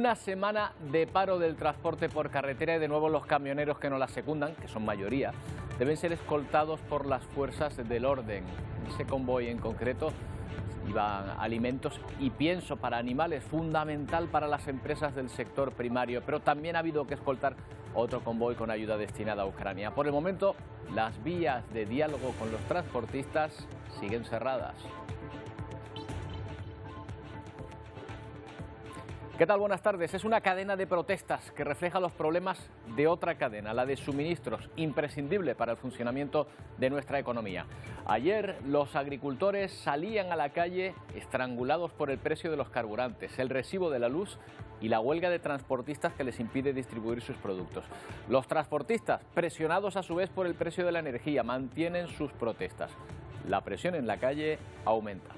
Una semana de paro del transporte por carretera y de nuevo los camioneros que no la secundan, que son mayoría, deben ser escoltados por las fuerzas del orden. Ese convoy en concreto iban alimentos y pienso para animales, fundamental para las empresas del sector primario, pero también ha habido que escoltar otro convoy con ayuda destinada a Ucrania. Por el momento, las vías de diálogo con los transportistas siguen cerradas. ¿Qué tal? Buenas tardes. Es una cadena de protestas que refleja los problemas de otra cadena, la de suministros, imprescindible para el funcionamiento de nuestra economía. Ayer los agricultores salían a la calle estrangulados por el precio de los carburantes, el recibo de la luz y la huelga de transportistas que les impide distribuir sus productos. Los transportistas, presionados a su vez por el precio de la energía, mantienen sus protestas. La presión en la calle aumenta.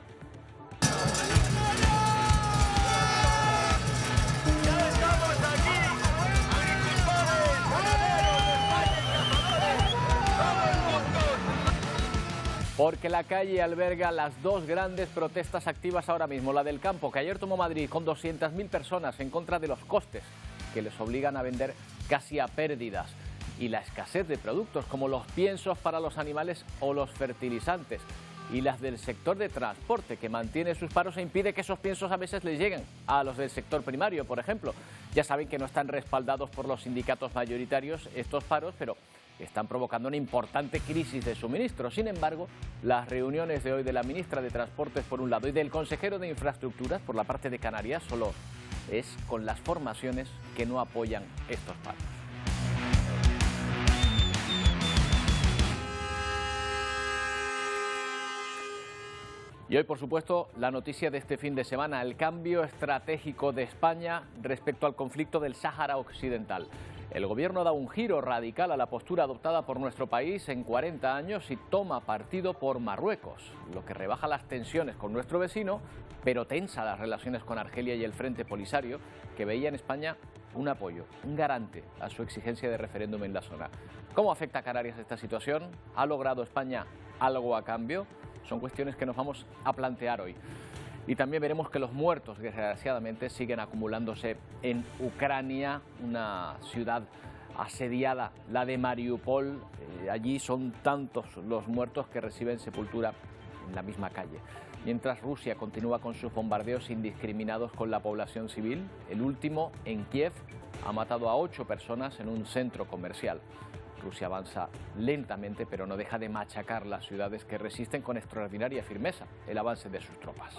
Porque la calle alberga las dos grandes protestas activas ahora mismo. La del campo, que ayer tomó Madrid con 200.000 personas en contra de los costes que les obligan a vender casi a pérdidas. Y la escasez de productos como los piensos para los animales o los fertilizantes. Y las del sector de transporte, que mantiene sus paros e impide que esos piensos a veces les lleguen a los del sector primario, por ejemplo. Ya saben que no están respaldados por los sindicatos mayoritarios estos paros, pero están provocando una importante crisis de suministro. Sin embargo, las reuniones de hoy de la ministra de Transportes por un lado y del consejero de Infraestructuras por la parte de Canarias solo es con las formaciones que no apoyan estos paros. Y hoy, por supuesto, la noticia de este fin de semana, el cambio estratégico de España respecto al conflicto del Sáhara Occidental. El gobierno da un giro radical a la postura adoptada por nuestro país en 40 años y toma partido por Marruecos, lo que rebaja las tensiones con nuestro vecino, pero tensa las relaciones con Argelia y el Frente Polisario, que veía en España un apoyo, un garante a su exigencia de referéndum en la zona. ¿Cómo afecta a Canarias esta situación? ¿Ha logrado España algo a cambio? Son cuestiones que nos vamos a plantear hoy. Y también veremos que los muertos, desgraciadamente, siguen acumulándose en Ucrania, una ciudad asediada, la de Mariupol. Allí son tantos los muertos que reciben sepultura en la misma calle. Mientras Rusia continúa con sus bombardeos indiscriminados con la población civil, el último en Kiev ha matado a 8 personas en un centro comercial. Rusia avanza lentamente, pero no deja de machacar las ciudades que resisten con extraordinaria firmeza el avance de sus tropas.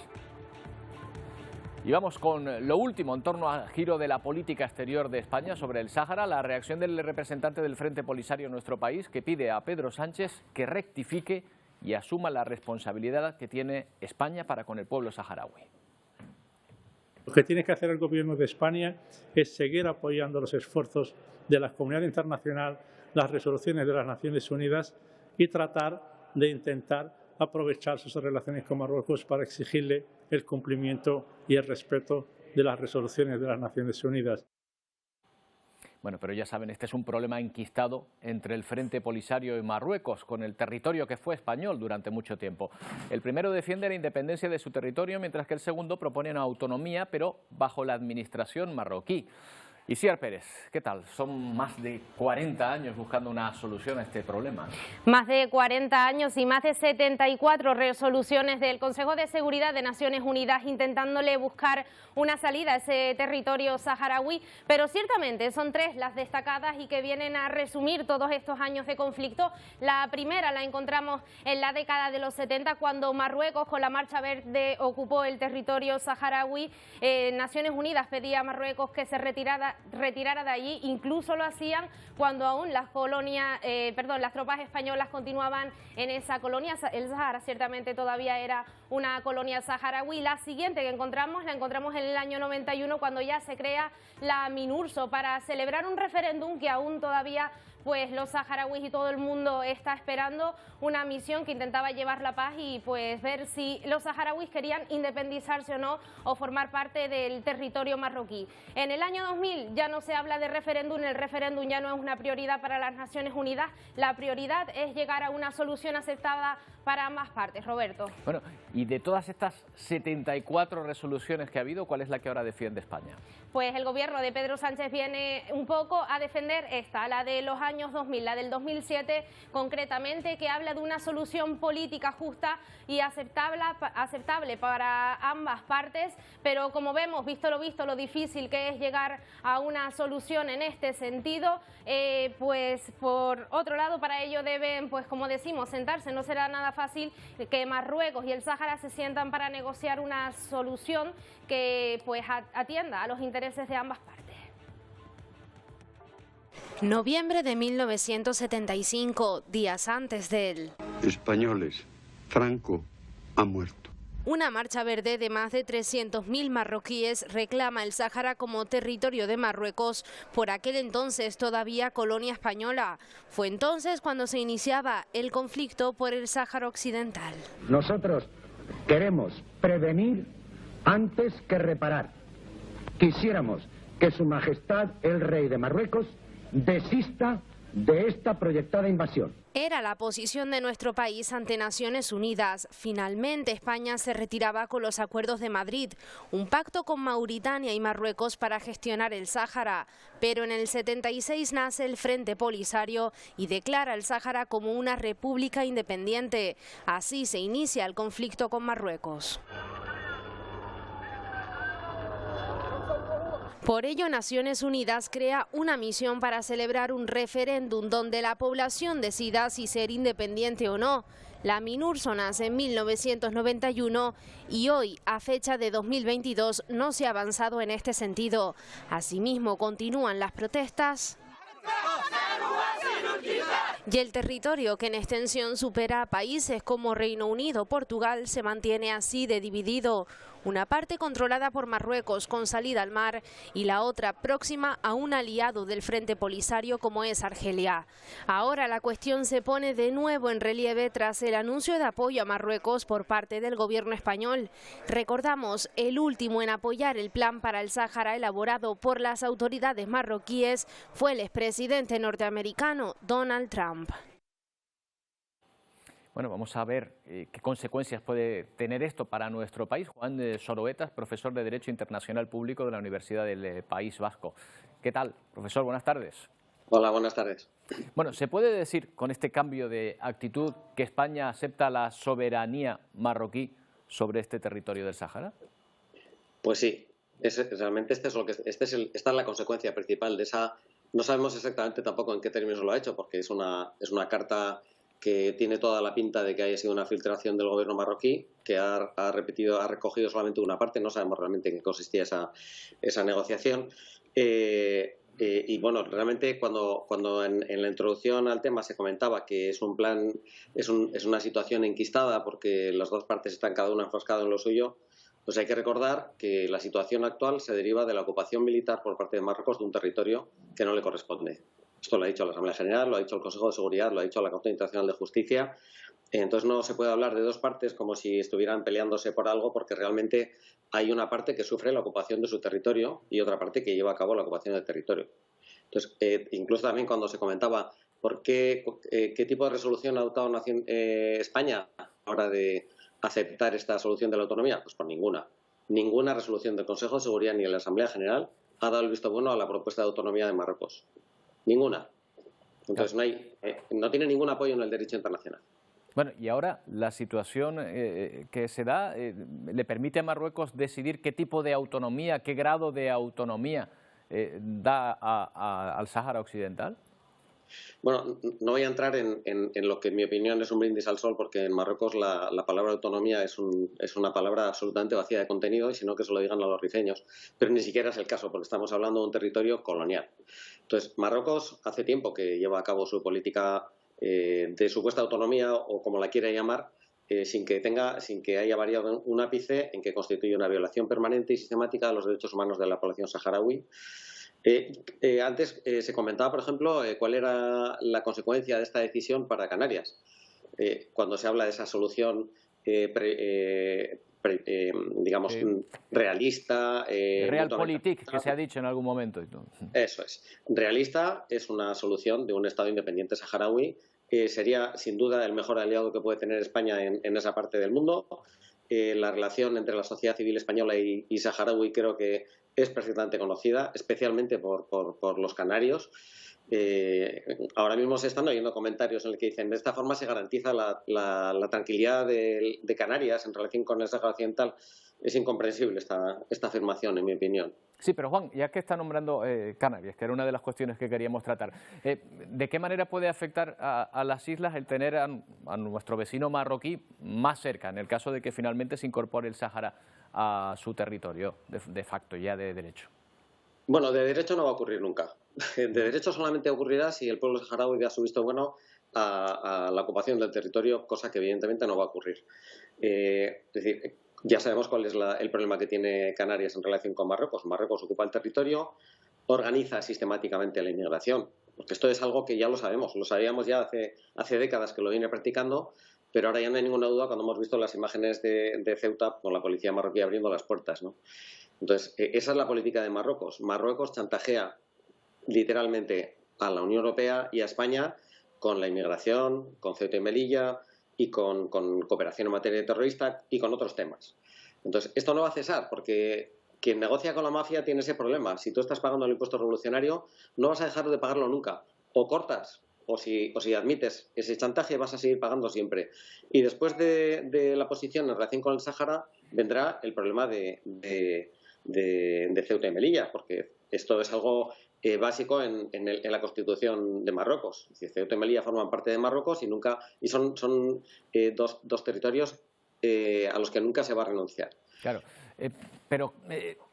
Y vamos con lo último en torno al giro de la política exterior de España sobre el Sáhara, la reacción del representante del Frente Polisario en nuestro país, que pide a Pedro Sánchez que rectifique y asuma la responsabilidad que tiene España para con el pueblo saharaui. Lo que tiene que hacer el Gobierno de España es seguir apoyando los esfuerzos de la comunidad internacional, las resoluciones de las Naciones Unidas y tratar de intentar aprovechar sus relaciones con Marruecos para exigirle el cumplimiento y el respeto de las resoluciones de las Naciones Unidas. Bueno, pero ya saben, este es un problema enquistado entre el Frente Polisario y Marruecos, con el territorio que fue español durante mucho tiempo. El primero defiende la independencia de su territorio, mientras que el segundo propone una autonomía, pero bajo la administración marroquí. Isiar Pérez, ¿qué tal? Son más de 40 años buscando una solución a este problema. Más de 40 años y más de 74 resoluciones del Consejo de Seguridad de Naciones Unidas intentándole buscar una salida a ese territorio saharaui, pero ciertamente son 3 las destacadas y que vienen a resumir todos estos años de conflicto. La primera la encontramos en la década de los 70, cuando Marruecos, con la Marcha Verde, ocupó el territorio saharaui. Naciones Unidas pedía a Marruecos que se retirara de allí, incluso lo hacían cuando aún las tropas españolas continuaban en esa colonia. El Sahara ciertamente todavía era una colonia saharaui. La siguiente que la encontramos en el año 91, cuando ya se crea la MINURSO para celebrar un referéndum que aún todavía pues los saharauis y todo el mundo está esperando una misión que intentaba llevar la paz y pues ver si los saharauis querían independizarse o no, o formar parte del territorio marroquí. En el año 2000 ya no se habla de referéndum, el referéndum ya no es una prioridad para las Naciones Unidas, la prioridad es llegar a una solución aceptada para ambas partes. Roberto. Bueno, y de todas estas 74 resoluciones que ha habido, ¿cuál es la que ahora defiende España? Pues el gobierno de Pedro Sánchez viene un poco a defender esta, la de los años 2000, la del 2007 concretamente, que habla de una solución política justa y aceptable para ambas partes, pero como vemos, visto lo difícil que es llegar a una solución en este sentido, pues por otro lado para ello deben, pues como decimos, sentarse. No será nada fácil que Marruecos y el Sáhara se sientan para negociar una solución que pues atienda a los intereses de ambas partes. Noviembre de 1975, días antes del... Españoles, Franco ha muerto. Una marcha verde de más de 300.000 marroquíes reclama el Sáhara como territorio de Marruecos, por aquel entonces todavía colonia española. Fue entonces cuando se iniciaba el conflicto por el Sáhara Occidental. Nosotros queremos prevenir antes que reparar. Quisiéramos que Su Majestad el Rey de Marruecos desista de esta proyectada invasión. Era la posición de nuestro país ante Naciones Unidas. Finalmente España se retiraba con los acuerdos de Madrid, un pacto con Mauritania y Marruecos para gestionar el Sáhara. Pero en el 76 nace el Frente Polisario y declara el Sáhara como una república independiente. Así se inicia el conflicto con Marruecos. Por ello, Naciones Unidas crea una misión para celebrar un referéndum donde la población decida si ser independiente o no. La MINURSO nace en 1991 y hoy, a fecha de 2022, no se ha avanzado en este sentido. Asimismo, continúan las protestas y el territorio, que en extensión supera a países como Reino Unido o Portugal, se mantiene así de dividido. Una parte controlada por Marruecos con salida al mar y la otra próxima a un aliado del Frente Polisario como es Argelia. Ahora la cuestión se pone de nuevo en relieve tras el anuncio de apoyo a Marruecos por parte del gobierno español. Recordamos, el último en apoyar el plan para el Sáhara elaborado por las autoridades marroquíes fue el expresidente norteamericano Donald Trump. Bueno, vamos a ver qué consecuencias puede tener esto para nuestro país. Juan Soroetas, profesor de Derecho Internacional Público de la Universidad del País Vasco. ¿Qué tal, profesor? Buenas tardes. Hola, buenas tardes. Bueno, ¿se puede decir con este cambio de actitud que España acepta la soberanía marroquí sobre este territorio del Sáhara? Pues sí, realmente esta es la consecuencia principal de esa. No sabemos exactamente tampoco en qué términos lo ha hecho, porque es una carta que tiene toda la pinta de que haya sido una filtración del gobierno marroquí, que ha recogido solamente una parte. No sabemos realmente en qué consistía esa negociación. Y bueno, realmente cuando en la introducción al tema se comentaba que es un plan, es una situación enquistada porque las dos partes están cada una enfrascada en lo suyo, pues hay que recordar que la situación actual se deriva de la ocupación militar por parte de Marruecos de un territorio que no le corresponde. Esto lo ha dicho la Asamblea General, lo ha dicho el Consejo de Seguridad, lo ha dicho la Corte Internacional de Justicia. Entonces no se puede hablar de dos partes como si estuvieran peleándose por algo, porque realmente hay una parte que sufre la ocupación de su territorio y otra parte que lleva a cabo la ocupación del territorio. Entonces, incluso también cuando se comentaba qué tipo de resolución ha adoptado España a la hora de aceptar esta solución de la autonomía, pues por ninguna. Ninguna resolución del Consejo de Seguridad ni de la Asamblea General ha dado el visto bueno a la propuesta de autonomía de Marruecos. Ninguna. Entonces no tiene ningún apoyo en el derecho internacional. Bueno, y ahora la situación que se da le permite a Marruecos decidir qué tipo de autonomía, qué grado de autonomía da al Sáhara Occidental. Bueno, no voy a entrar en lo que en mi opinión es un brindis al sol, porque en Marruecos la palabra autonomía es una palabra absolutamente vacía de contenido, y sino que se lo digan a los rifeños. Pero ni siquiera es el caso, porque estamos hablando de un territorio colonial. Entonces, Marruecos hace tiempo que lleva a cabo su política de supuesta autonomía, o como la quiera llamar, sin que haya variado un ápice en que constituye una violación permanente y sistemática de los derechos humanos de la población saharaui. Antes se comentaba, por ejemplo, cuál era la consecuencia de esta decisión para Canarias. Cuando se habla de esa solución, digamos, realista. Realpolitik, que se ha dicho en algún momento. Eso es. Realista es una solución de un Estado independiente saharaui. Sería, sin duda, el mejor aliado que puede tener España en esa parte del mundo. La relación entre la sociedad civil española y saharaui creo que es perfectamente conocida, especialmente por los canarios. Ahora mismo se están oyendo comentarios en los que dicen de esta forma se garantiza la tranquilidad de Canarias en relación con el Sáhara Occidental. Es incomprensible esta afirmación, en mi opinión. Sí, pero Juan, ya que está nombrando Canarias, que era una de las cuestiones que queríamos tratar, ¿de qué manera puede afectar a las islas el tener a nuestro vecino marroquí más cerca, en el caso de que finalmente se incorpore el Sáhara a su territorio, de facto, ya de derecho? Bueno, de derecho no va a ocurrir nunca. De derecho solamente ocurrirá si el pueblo saharaui da su visto bueno a la ocupación del territorio, cosa que evidentemente no va a ocurrir. Es decir, ya sabemos cuál es el problema que tiene Canarias en relación con Marruecos. Marruecos ocupa el territorio, organiza sistemáticamente la inmigración, porque esto es algo que ya lo sabemos, lo sabíamos ya hace décadas que lo viene practicando, pero ahora ya no hay ninguna duda cuando hemos visto las imágenes de Ceuta con la policía marroquí abriendo las puertas, ¿no? Entonces, esa es la política de Marruecos. Marruecos chantajea literalmente a la Unión Europea y a España con la inmigración, con Ceuta y Melilla y con cooperación en materia terrorista y con otros temas. Entonces, esto no va a cesar porque quien negocia con la mafia tiene ese problema. Si tú estás pagando el impuesto revolucionario, no vas a dejar de pagarlo nunca. O cortas, o si admites ese chantaje, vas a seguir pagando siempre. Y después de la posición en relación con el Sáhara, vendrá el problema de Ceuta y Melilla, porque esto es algo básico en la Constitución de Marruecos. Es decir, Ceuta y Melilla forman parte de Marruecos y son dos territorios a los que nunca se va a renunciar. Claro, pero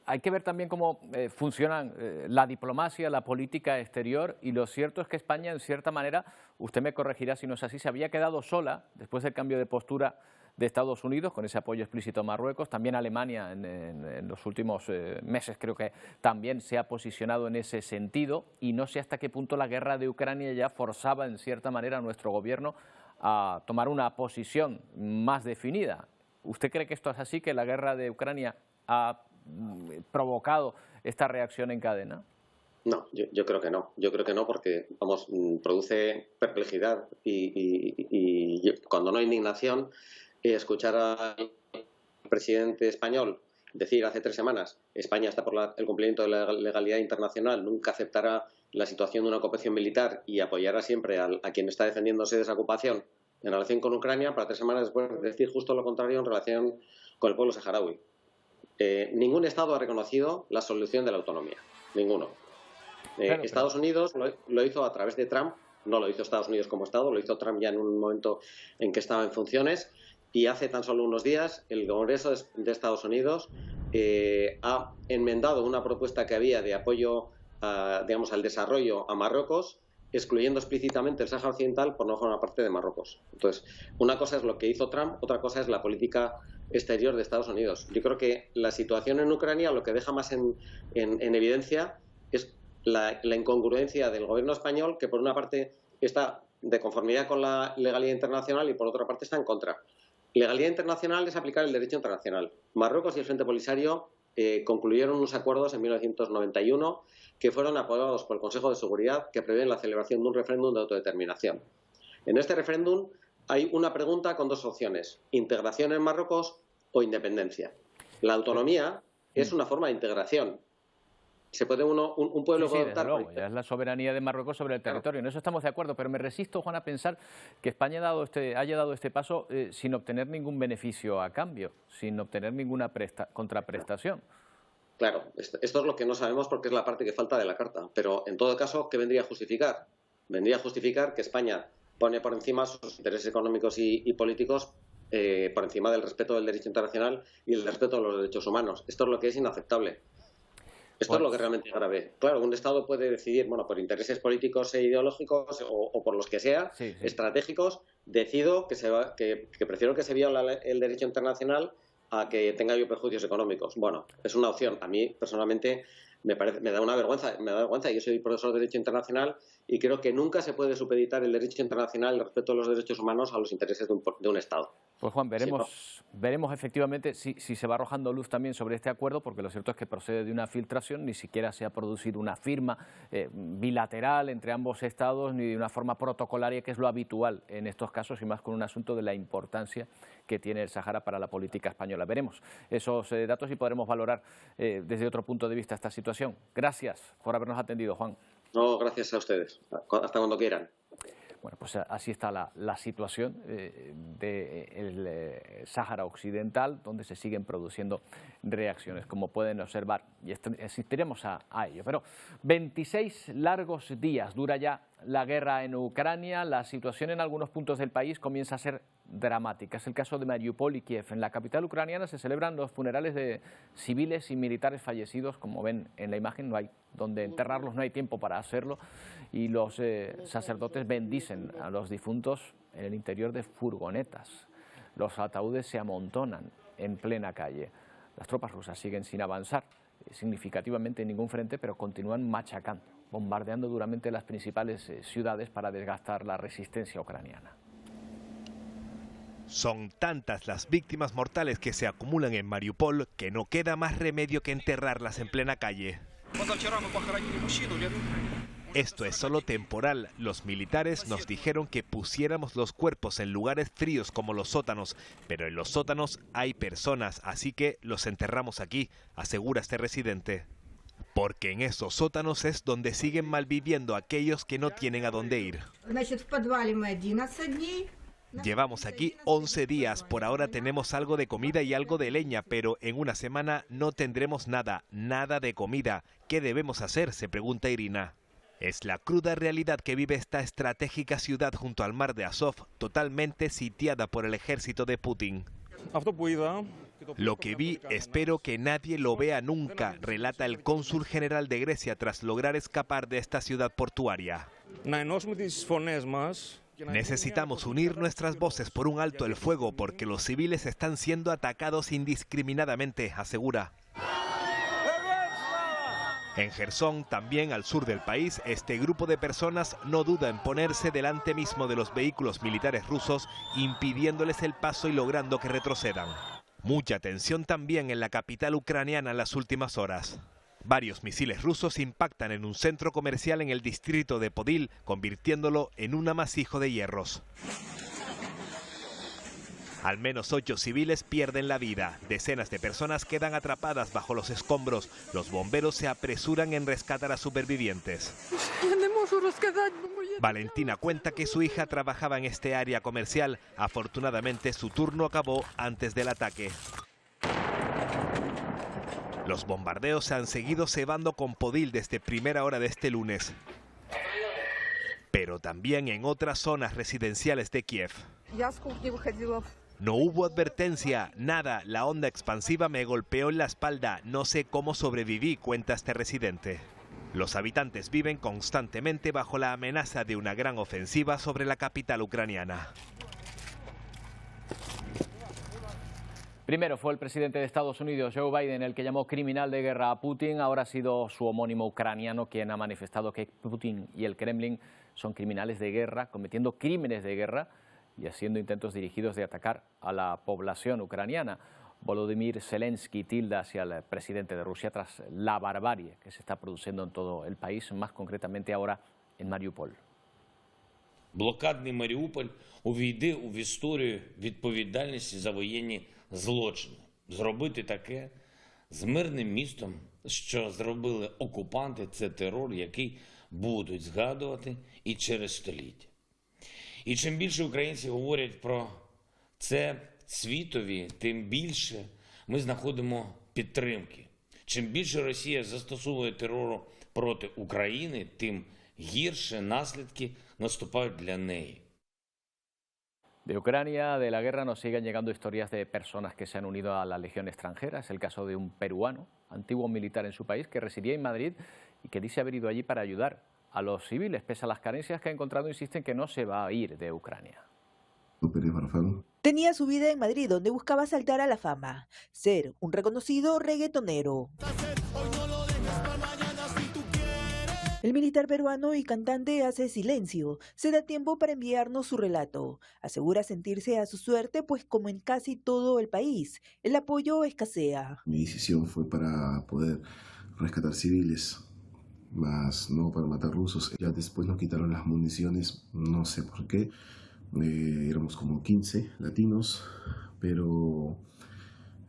hay que ver también cómo funcionan la diplomacia, la política exterior, y lo cierto es que España, en cierta manera, usted me corregirá si no es así, se había quedado sola después del cambio de postura de Estados Unidos, con ese apoyo explícito a Marruecos. También Alemania en los últimos meses creo que también se ha posicionado en ese sentido, y no sé hasta qué punto la guerra de Ucrania ya forzaba en cierta manera a nuestro gobierno a tomar una posición más definida. ¿Usted cree que esto es así, que la guerra de Ucrania ha provocado esta reacción en cadena? No, yo creo que no. Yo creo que no porque, vamos, produce perplejidad y cuando no hay indignación, escuchar al presidente español decir hace 3 semanas España está por el cumplimiento de la legalidad internacional, nunca aceptará la situación de una ocupación militar y apoyará siempre a quien está defendiéndose de esa ocupación en relación con Ucrania, para 3 semanas después decir justo lo contrario en relación con el pueblo saharaui. Ningún Estado ha reconocido la solución de la autonomía. Ninguno. Claro, Estados Unidos lo hizo a través de Trump. No lo hizo Estados Unidos como Estado, lo hizo Trump ya en un momento en que estaba en funciones. Y hace tan solo unos días el Congreso de Estados Unidos ha enmendado una propuesta que había de apoyo digamos, al desarrollo a Marruecos, excluyendo explícitamente el Sáhara Occidental por no formar parte de Marruecos. Entonces, una cosa es lo que hizo Trump, otra cosa es la política exterior de Estados Unidos. Yo creo que la situación en Ucrania lo que deja más en evidencia es la incongruencia del gobierno español, que por una parte está de conformidad con la legalidad internacional y por otra parte está en contra. Legalidad internacional es aplicar el derecho internacional. Marruecos y el Frente Polisario concluyeron unos acuerdos en 1991 que fueron aprobados por el Consejo de Seguridad, que prevén la celebración de un referéndum de autodeterminación. En este referéndum hay una pregunta con 2 opciones: integración en Marruecos o independencia. La autonomía es una forma de integración. Se puede un pueblo sí, optar luego, ya es la soberanía de Marruecos sobre el territorio. En eso estamos de acuerdo, pero me resisto, Juan, a pensar que España haya dado este paso sin obtener ningún beneficio a cambio, sin obtener ninguna contraprestación. Claro, esto es lo que no sabemos porque es la parte que falta de la carta. Pero en todo caso, ¿qué vendría a justificar? Vendría a justificar que España pone por encima sus intereses económicos y políticos por encima del respeto del derecho internacional y el respeto a los derechos humanos. Esto es lo que es inaceptable. Esto es lo que realmente es grave. Claro, un Estado puede decidir, bueno, por intereses políticos e ideológicos o por los que sea, estratégicos, decido que prefiero que se viola el derecho internacional a que tenga yo perjuicios económicos. Bueno, es una opción. A mí, personalmente, me da una vergüenza, Yo soy profesor de Derecho Internacional y creo que nunca se puede supeditar el derecho internacional, el respeto a los derechos humanos, a los intereses de un Estado. Pues Juan, veremos efectivamente si se va arrojando luz también sobre este acuerdo, porque lo cierto es que procede de una filtración, ni siquiera se ha producido una firma bilateral entre ambos Estados, ni de una forma protocolaria, que es lo habitual en estos casos, y más con un asunto de la importancia que tiene el Sáhara para la política española. Veremos esos datos y podremos valorar desde otro punto de vista esta situación. Gracias por habernos atendido, Juan. No, gracias a ustedes. Hasta cuando quieran. Bueno, pues así está la situación del Sáhara Occidental, donde se siguen produciendo reacciones, como pueden observar, y asistiremos a ello. Pero 26 largos días dura ya la guerra en Ucrania. La situación en algunos puntos del país comienza a ser dramática. Es el caso de Mariupol y Kiev. En la capital ucraniana se celebran los funerales de civiles y militares fallecidos. Como ven en la imagen, no hay donde enterrarlos, no hay tiempo para hacerlo, y los sacerdotes bendicen a los difuntos en el interior de furgonetas. Los ataúdes se amontonan en plena calle. Las tropas rusas siguen sin avanzar significativamente en ningún frente, pero continúan machacando, bombardeando duramente las principales ciudades para desgastar la resistencia ucraniana. Son tantas las víctimas mortales que se acumulan en Mariupol que no queda más remedio que enterrarlas en plena calle. Esto es solo temporal. Los militares nos dijeron que pusiéramos los cuerpos en lugares fríos como los sótanos, pero en los sótanos hay personas, así que los enterramos aquí, asegura este residente. Porque en esos sótanos es donde siguen malviviendo aquellos que no tienen a dónde ir. Llevamos aquí 11 días, por ahora tenemos algo de comida y algo de leña, pero en una semana no tendremos nada de comida. ¿Qué debemos hacer?, se pregunta Irina. Es la cruda realidad que vive esta estratégica ciudad junto al mar de Azov, totalmente sitiada por el ejército de Putin. Lo que vi, espero que nadie lo vea nunca, relata el cónsul general de Grecia tras lograr escapar de esta ciudad portuaria. Necesitamos unir nuestras voces por un alto el fuego porque los civiles están siendo atacados indiscriminadamente, asegura. En Jersón, también al sur del país, este grupo de personas no duda en ponerse delante mismo de los vehículos militares rusos, impidiéndoles el paso y logrando que retrocedan. Mucha tensión también en la capital ucraniana en las últimas horas. Varios misiles rusos impactan en un centro comercial en el distrito de Podil, convirtiéndolo en un amasijo de hierros. Al menos 8 civiles pierden la vida. Decenas de personas quedan atrapadas bajo los escombros. Los bomberos se apresuran en rescatar a supervivientes. Valentina cuenta que su hija trabajaba en este área comercial. Afortunadamente, su turno acabó antes del ataque. Los bombardeos se han seguido cebando con Podil desde primera hora de este lunes, pero también en otras zonas residenciales de Kiev. No hubo advertencia, nada, la onda expansiva me golpeó en la espalda, no sé cómo sobreviví, cuenta este residente. Los habitantes viven constantemente bajo la amenaza de una gran ofensiva sobre la capital ucraniana. Primero fue el presidente de Estados Unidos, Joe Biden, el que llamó criminal de guerra a Putin. Ahora ha sido su homónimo ucraniano quien ha manifestado que Putin y el Kremlin son criminales de guerra, cometiendo crímenes de guerra y haciendo intentos dirigidos de atacar a la población ucraniana. Volodymyr Zelensky tilda hacia el presidente de Rusia tras la barbarie que se está produciendo en todo el país, más concretamente ahora en Mariupol. Блокадний Маріуполь увійде в історію відповідальності за воєнні злочини. Зробити таке з мирним містом, що зробили окупанти, це терор, який будуть згадувати і через століття. І чим більше українці говорять про це світові, тим більше ми знаходимо підтримки. Чим більше Росія застосовує терору проти України, тим гірше наслідки наступають для неї. De Ucrania, de la guerra, nos siguen llegando historias de personas que se han unido a la Legión extranjera. Es el caso de un peruano, antiguo militar en su país, que residía en Madrid y que dice haber ido allí para ayudar a los civiles. Pese a las carencias que ha encontrado, insisten que no se va a ir de Ucrania. Tenía su vida en Madrid, donde buscaba saltar a la fama, ser un reconocido reggaetonero. El militar peruano y cantante hace silencio. Se da tiempo para enviarnos su relato. Asegura sentirse a su suerte, pues como en casi todo el país, el apoyo escasea. Mi decisión fue para poder rescatar civiles, más no para matar rusos. Ya después nos quitaron las municiones, no sé por qué. Éramos como 15 latinos, pero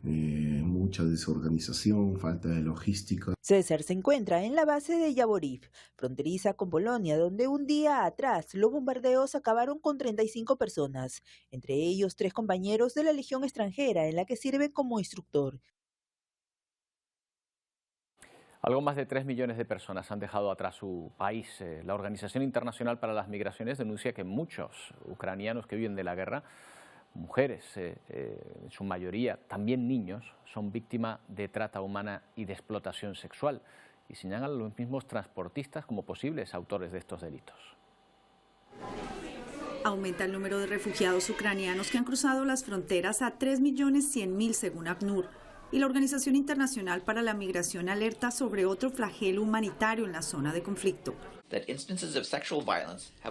mucha desorganización, falta de logística. César se encuentra en la base de Yavoriv, fronteriza con Polonia, donde un día atrás los bombardeos acabaron con 35 personas, entre ellos 3 compañeros de la Legión extranjera, en la que sirve como instructor. Algo más de 3 millones de personas han dejado atrás su país. La Organización Internacional para las Migraciones denuncia que muchos ucranianos que viven de la guerra, mujeres, en su mayoría, también niños, son víctimas de trata humana y de explotación sexual, y señalan a los mismos transportistas como posibles autores de estos delitos. Aumenta el número de refugiados ucranianos que han cruzado las fronteras a 3.100.000 según ACNUR, y la Organización Internacional para la Migración alerta sobre otro flagelo humanitario en la zona de conflicto.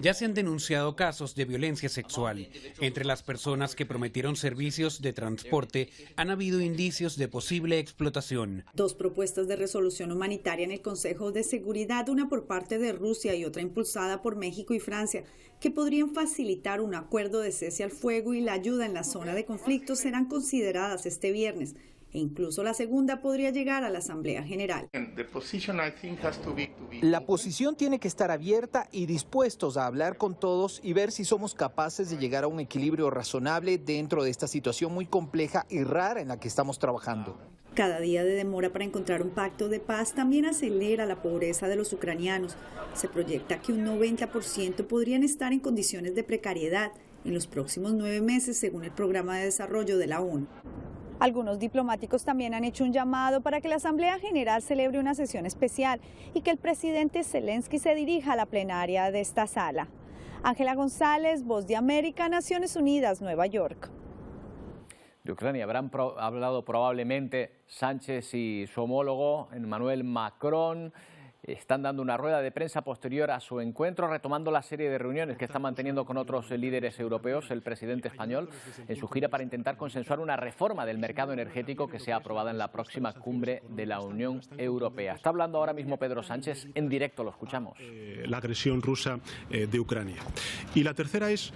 Ya se han denunciado casos de violencia sexual. Entre las personas que prometieron servicios de transporte han habido indicios de posible explotación. 2 propuestas de resolución humanitaria en el Consejo de Seguridad, una por parte de Rusia y otra impulsada por México y Francia, que podrían facilitar un acuerdo de cese al fuego y la ayuda en la zona de conflicto, serán consideradas este viernes. E incluso la segunda podría llegar a la Asamblea General. La posición tiene que estar abierta y dispuestos a hablar con todos y ver si somos capaces de llegar a un equilibrio razonable dentro de esta situación muy compleja y rara en la que estamos trabajando. Cada día de demora para encontrar un pacto de paz también acelera la pobreza de los ucranianos. Se proyecta que un 90% podrían estar en condiciones de precariedad en los próximos 9 meses, según el Programa de Desarrollo de la ONU. Algunos diplomáticos también han hecho un llamado para que la Asamblea General celebre una sesión especial y que el presidente Zelensky se dirija a la plenaria de esta sala. Ángela González, Voz de América, Naciones Unidas, Nueva York. De Ucrania habrán hablado probablemente Sánchez y su homólogo Emmanuel Macron. Están dando una rueda de prensa posterior a su encuentro, retomando la serie de reuniones que está manteniendo con otros líderes europeos el presidente español en su gira para intentar consensuar una reforma del mercado energético que sea aprobada en la próxima cumbre de la Unión Europea. Está hablando ahora mismo Pedro Sánchez, en directo lo escuchamos. La agresión rusa de Ucrania. Y la tercera es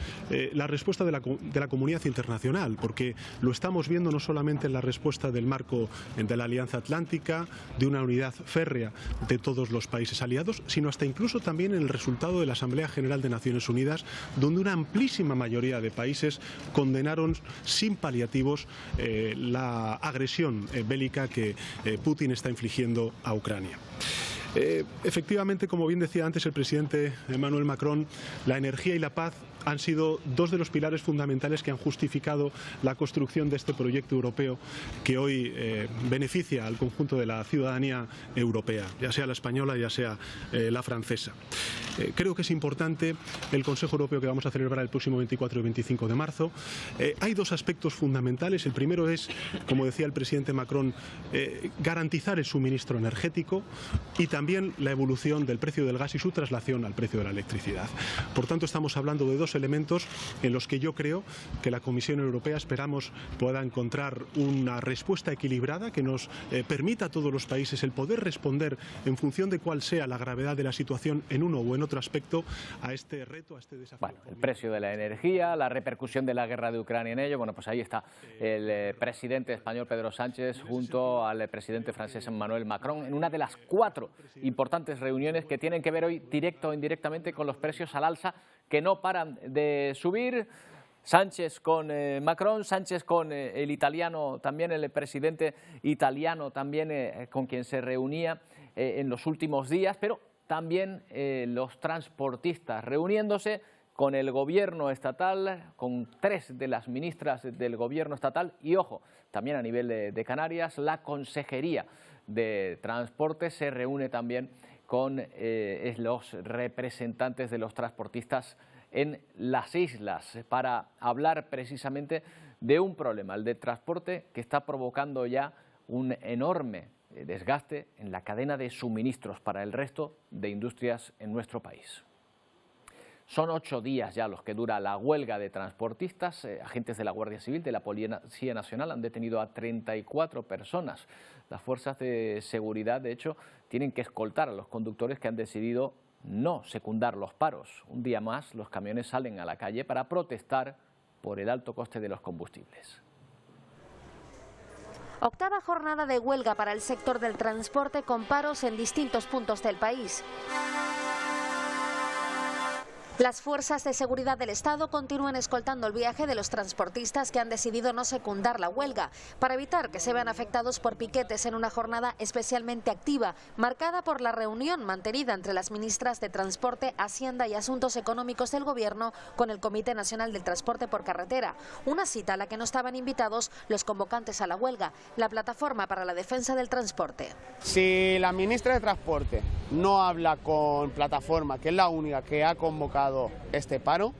la respuesta de la comunidad internacional, porque lo estamos viendo no solamente en la respuesta del marco de la Alianza Atlántica, de una unidad férrea de todos los países aliados, sino hasta incluso también en el resultado de la Asamblea General de Naciones Unidas, donde una amplísima mayoría de países condenaron sin paliativos la agresión bélica que Putin está infligiendo a Ucrania. Efectivamente, como bien decía antes el presidente Emmanuel Macron, la energía y la paz han sido 2 de los pilares fundamentales que han justificado la construcción de este proyecto europeo que hoy beneficia al conjunto de la ciudadanía europea, ya sea la española, ya sea la francesa. Creo que es importante el Consejo Europeo que vamos a celebrar el próximo 24 y 25 de marzo. Hay 2 aspectos fundamentales. El primero es, como decía el presidente Macron, garantizar el suministro energético y también la evolución del precio del gas y su traslación al precio de la electricidad. Por tanto, estamos hablando de 2 elementos en los que yo creo que la Comisión Europea, esperamos, pueda encontrar una respuesta equilibrada que nos permita a todos los países el poder responder en función de cuál sea la gravedad de la situación en uno o en otro aspecto a este reto, a este desafío. Bueno, el precio de la energía, la repercusión de la guerra de Ucrania en ello. Bueno, pues ahí está el presidente español Pedro Sánchez junto al presidente francés Emmanuel Macron en una de las 4 importantes reuniones que tienen que ver hoy directo o indirectamente con los precios al alza que no paran de subir. Sánchez con Macron, Sánchez con el italiano, también el presidente italiano, también con quien se reunía en los últimos días, pero también los transportistas reuniéndose con el gobierno estatal, con 3 de las ministras del gobierno estatal y, ojo, también a nivel de Canarias, la Consejería de Transporte se reúne también con los representantes de los transportistas en las islas para hablar precisamente de un problema, el de transporte, que está provocando ya un enorme desgaste en la cadena de suministros para el resto de industrias en nuestro país. Son 8 días ya los que dura la huelga de transportistas. Agentes de la Guardia Civil, de la Policía Nacional, han detenido a 34 personas. Las fuerzas de seguridad, de hecho, tienen que escoltar a los conductores que han decidido no secundar los paros. Un día más, los camiones salen a la calle para protestar por el alto coste de los combustibles. Octava jornada de huelga para el sector del transporte con paros en distintos puntos del país. Las fuerzas de seguridad del Estado continúan escoltando el viaje de los transportistas que han decidido no secundar la huelga para evitar que se vean afectados por piquetes en una jornada especialmente activa, marcada por la reunión mantenida entre las ministras de Transporte, Hacienda y Asuntos Económicos del Gobierno con el Comité Nacional del Transporte por Carretera. Una cita a la que no estaban invitados los convocantes a la huelga, la Plataforma para la Defensa del Transporte. Si la ministra de Transporte no habla con Plataforma, que es la única que ha convocado este paro,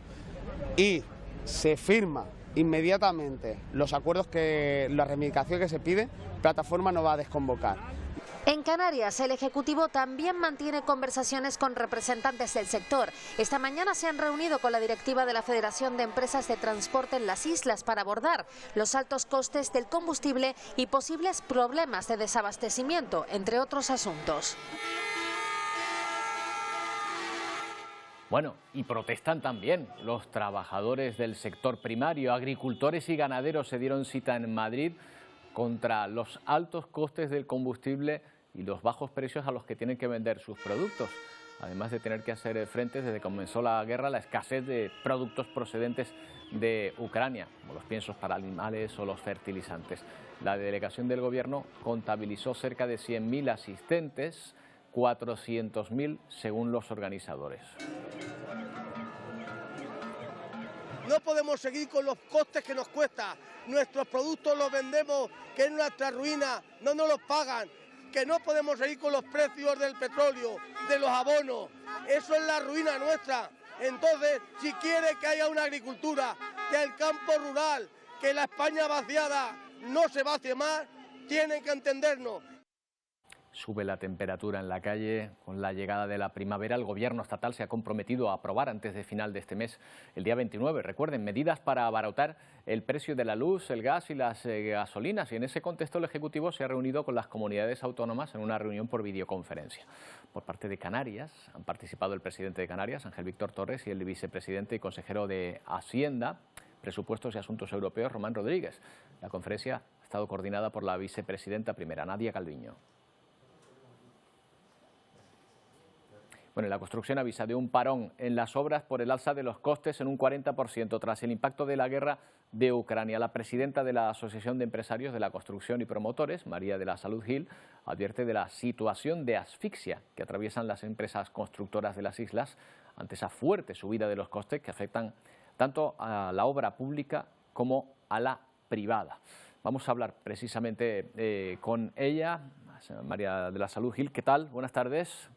y se firma inmediatamente los acuerdos, la reivindicación que se pide, Plataforma no va a desconvocar. En Canarias, el Ejecutivo también mantiene conversaciones con representantes del sector. Esta mañana se han reunido con la directiva de la Federación de Empresas de Transporte en las islas para abordar los altos costes del combustible y posibles problemas de desabastecimiento, entre otros asuntos. Bueno, y protestan también los trabajadores del sector primario. Agricultores y ganaderos se dieron cita en Madrid contra los altos costes del combustible y los bajos precios a los que tienen que vender sus productos, además de tener que hacer frente, desde que comenzó la guerra, a la escasez de productos procedentes de Ucrania, como los piensos para animales o los fertilizantes. La delegación del Gobierno contabilizó cerca de 100.000 asistentes, 400.000 según los organizadores. No podemos seguir con los costes que nos cuesta. Nuestros productos los vendemos, que es nuestra ruina, no nos los pagan. Que no podemos seguir con los precios del petróleo, de los abonos. Eso es la ruina nuestra. Entonces, si quiere que haya una agricultura, que el campo rural, que la España vaciada no se vacie más, tienen que entendernos. Sube la temperatura en la calle. Con la llegada de la primavera, el Gobierno estatal se ha comprometido a aprobar antes de final de este mes, el día 29, recuerden, medidas para abaratar el precio de la luz, el gas y las gasolinas. Y en ese contexto el Ejecutivo se ha reunido con las comunidades autónomas en una reunión por videoconferencia. Por parte de Canarias han participado el presidente de Canarias, Ángel Víctor Torres, y el vicepresidente y consejero de Hacienda, Presupuestos y Asuntos Europeos, Román Rodríguez. La conferencia ha estado coordinada por la vicepresidenta primera, Nadia Calviño. Bueno, la construcción avisa de un parón en las obras por el alza de los costes en un 40% tras el impacto de la guerra de Ucrania. La presidenta de la Asociación de Empresarios de la Construcción y Promotores, María de la Salud Gil, advierte de la situación de asfixia que atraviesan las empresas constructoras de las islas ante esa fuerte subida de los costes que afectan tanto a la obra pública como a la privada. Vamos a hablar precisamente con ella, María de la Salud Gil. ¿Qué tal? Buenas tardes.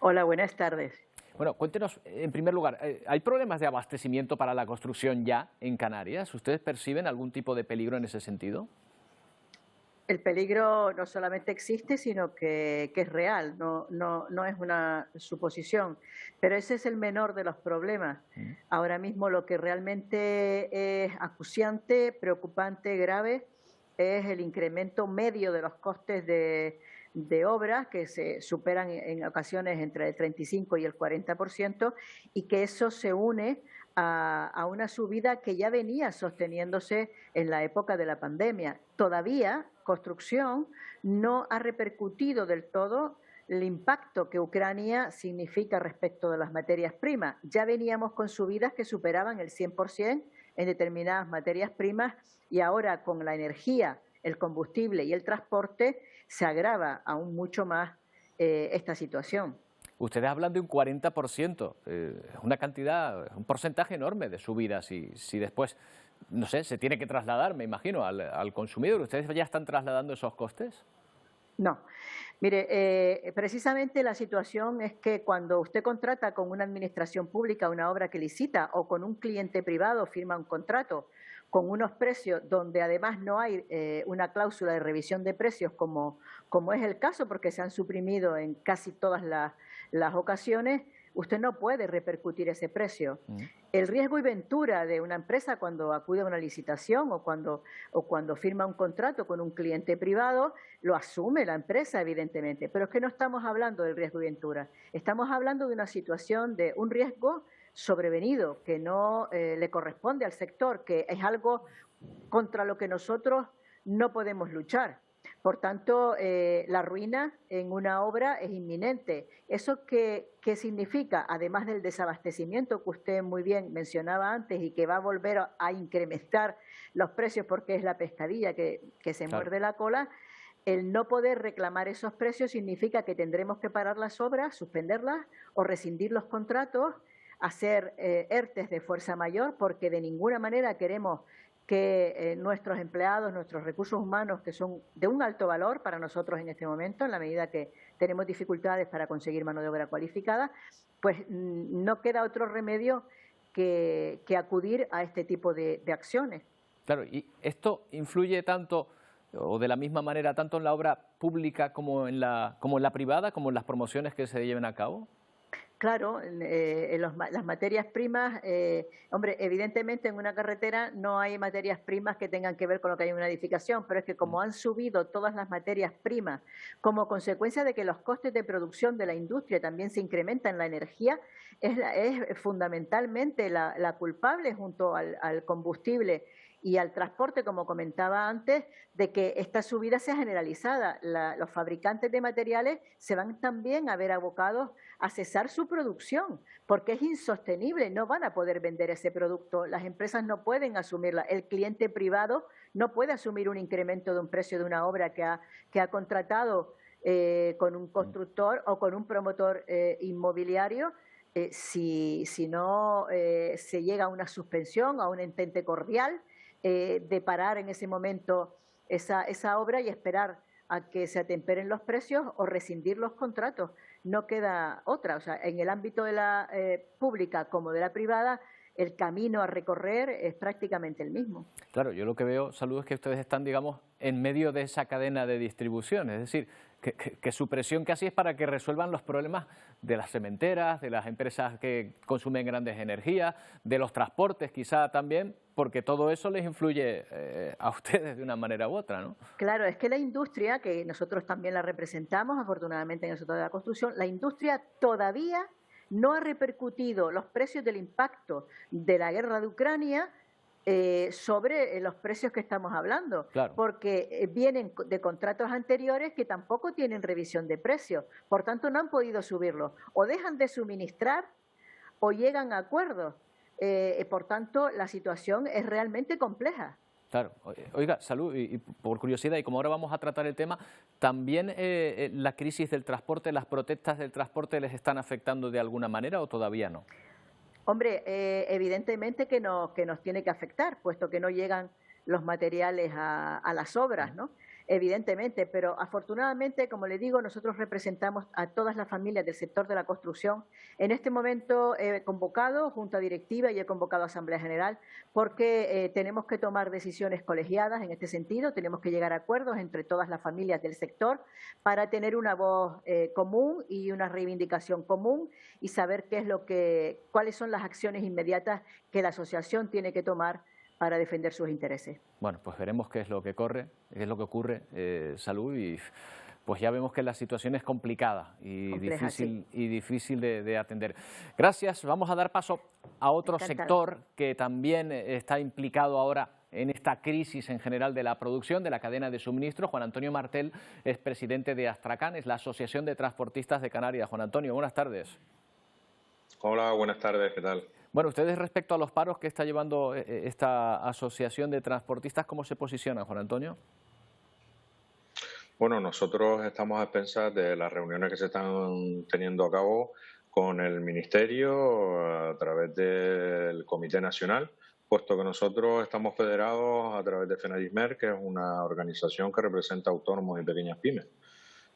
Hola, buenas tardes. Bueno, cuéntenos, en primer lugar, ¿hay problemas de abastecimiento para la construcción ya en Canarias? ¿Ustedes perciben algún tipo de peligro en ese sentido? El peligro no solamente existe, sino que es real, no es una suposición. Pero ese es el menor de los problemas. Ahora mismo lo que realmente es acuciante, preocupante, grave, es el incremento medio de los costes de obras, que se superan en ocasiones entre el 35 y el 40%, y que eso se une a una subida que ya venía sosteniéndose en la época de la pandemia. Todavía construcción no ha repercutido del todo el impacto que Ucrania significa respecto de las materias primas. Ya veníamos con subidas que superaban el 100% en determinadas materias primas, y ahora con la energía, el combustible y el transporte se agrava aún mucho más esta situación. Ustedes hablan de un 40%, una cantidad, un porcentaje enorme de subidas, y si después, no sé, se tiene que trasladar, me imagino, al consumidor. ¿Ustedes ya están trasladando esos costes? No, Mire, precisamente la situación es que cuando usted contrata con una administración pública una obra que licita o con un cliente privado firma un contrato con unos precios donde además no hay una cláusula de revisión de precios como es el caso porque se han suprimido en casi todas las ocasiones, usted no puede repercutir ese precio. El riesgo y ventura de una empresa cuando acude a una licitación o cuando firma un contrato con un cliente privado, lo asume la empresa, evidentemente. Pero es que no estamos hablando del riesgo y ventura. Estamos hablando de una situación de un riesgo sobrevenido que no le corresponde al sector, que es algo contra lo que nosotros no podemos luchar. Por tanto, la ruina en una obra es inminente. ¿Eso qué significa? Además del desabastecimiento que usted muy bien mencionaba antes y que va a volver a incrementar los precios porque es la pescadilla que se muerde la cola, el no poder reclamar esos precios significa que tendremos que parar las obras, suspenderlas o rescindir los contratos, hacer ERTES de fuerza mayor, porque de ninguna manera queremos que nuestros empleados, nuestros recursos humanos, que son de un alto valor para nosotros en este momento, en la medida que tenemos dificultades para conseguir mano de obra cualificada, pues no queda otro remedio que acudir a este tipo de acciones. Claro, ¿y esto influye tanto o de la misma manera tanto en la obra pública como en la privada, como en las promociones que se lleven a cabo? Claro, las materias primas, hombre, evidentemente en una carretera no hay materias primas que tengan que ver con lo que hay en una edificación, pero es que como han subido todas las materias primas como consecuencia de que los costes de producción de la industria también se incrementan en la energía, es fundamentalmente la culpable junto al combustible y al transporte, como comentaba antes, de que esta subida sea generalizada. Los fabricantes de materiales se van también a ver abocados a cesar su producción, porque es insostenible, no van a poder vender ese producto, las empresas no pueden asumirla, el cliente privado no puede asumir un incremento de un precio de una obra que ha contratado con un constructor o con un promotor inmobiliario, si no se llega a una suspensión, a un entente cordial, de parar en ese momento esa obra y esperar a que se atemperen los precios o rescindir los contratos. No queda otra. O sea, en el ámbito de la pública como de la privada, el camino a recorrer es prácticamente el mismo. Claro, yo lo que veo, Salud, es que ustedes están, digamos, en medio de esa cadena de distribución, es decir, que su presión casi es para que resuelvan los problemas de las cementeras, de las empresas que consumen grandes energías, de los transportes quizá también, porque todo eso les influye a ustedes de una manera u otra, ¿no? Claro, es que la industria, que nosotros también la representamos, afortunadamente en el sector de la construcción, la industria todavía no ha repercutido los precios del impacto de la guerra de Ucrania sobre los precios que estamos hablando, claro, porque vienen de contratos anteriores que tampoco tienen revisión de precios, por tanto no han podido subirlos, o dejan de suministrar o llegan a acuerdos, por tanto la situación es realmente compleja. Claro. Oiga, Salud, y por curiosidad, y como ahora vamos a tratar el tema, ¿también la crisis del transporte, las protestas del transporte les están afectando de alguna manera o todavía no? Hombre, evidentemente que nos tiene que afectar, puesto que no llegan los materiales a las obras, ¿no? Evidentemente, pero afortunadamente, como le digo, nosotros representamos a todas las familias del sector de la construcción. En este momento he convocado Junta Directiva y he convocado Asamblea General porque tenemos que tomar decisiones colegiadas en este sentido, tenemos que llegar a acuerdos entre todas las familias del sector para tener una voz común y una reivindicación común y saber cuáles son las acciones inmediatas que la asociación tiene que tomar para defender sus intereses. Bueno, pues veremos qué es lo que ocurre, Salud, y pues ya vemos que la situación es complicada y compleja, difícil de atender. Gracias. Vamos a dar paso a otro sector que también está implicado ahora en esta crisis en general de la producción, de la cadena de suministro. Juan Antonio Martel es presidente de Astracan, es la Asociación de Transportistas de Canarias. Juan Antonio, buenas tardes. Hola, buenas tardes, ¿qué tal? Bueno, ustedes respecto a los paros que está llevando esta asociación de transportistas, ¿cómo se posicionan, Juan Antonio? Bueno, nosotros estamos a expensas de las reuniones que se están teniendo a cabo con el Ministerio a través del Comité Nacional, puesto que nosotros estamos federados a través de FENADISMER, que es una organización que representa autónomos y pequeñas pymes.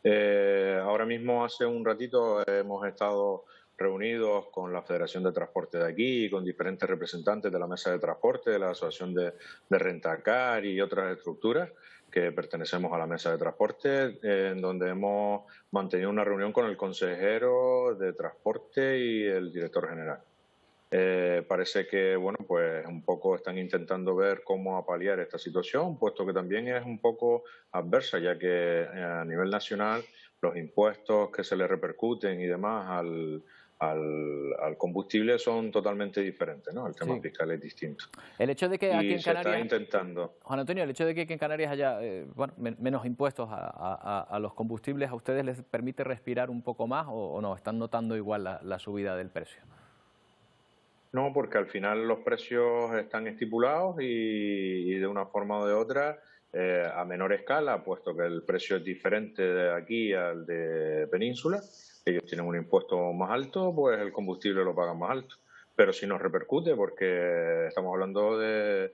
Ahora mismo, hace un ratito, hemos estado reunidos con la Federación de Transporte de aquí y con diferentes representantes de la Mesa de Transporte, de la Asociación de Rentacar y otras estructuras que pertenecemos a la Mesa de Transporte, en donde hemos mantenido una reunión con el consejero de Transporte y el director general. Parece que, bueno, pues un poco están intentando ver cómo apaliar esta situación, puesto que también es un poco adversa, ya que a nivel nacional los impuestos que se le repercuten y demás al combustible son totalmente diferentes, ¿no? El tema fiscal es distinto. El hecho de que aquí en Canarias, se está intentando. Juan Antonio, el hecho de que aquí en Canarias haya menos impuestos a los combustibles, ¿a ustedes les permite respirar un poco más o no? ¿Están notando igual la subida del precio? No, porque al final los precios están estipulados y de una forma o de otra, a menor escala, puesto que el precio es diferente de aquí al de Península. Ellos tienen un impuesto más alto, pues el combustible lo pagan más alto. Pero sí nos repercute porque estamos hablando de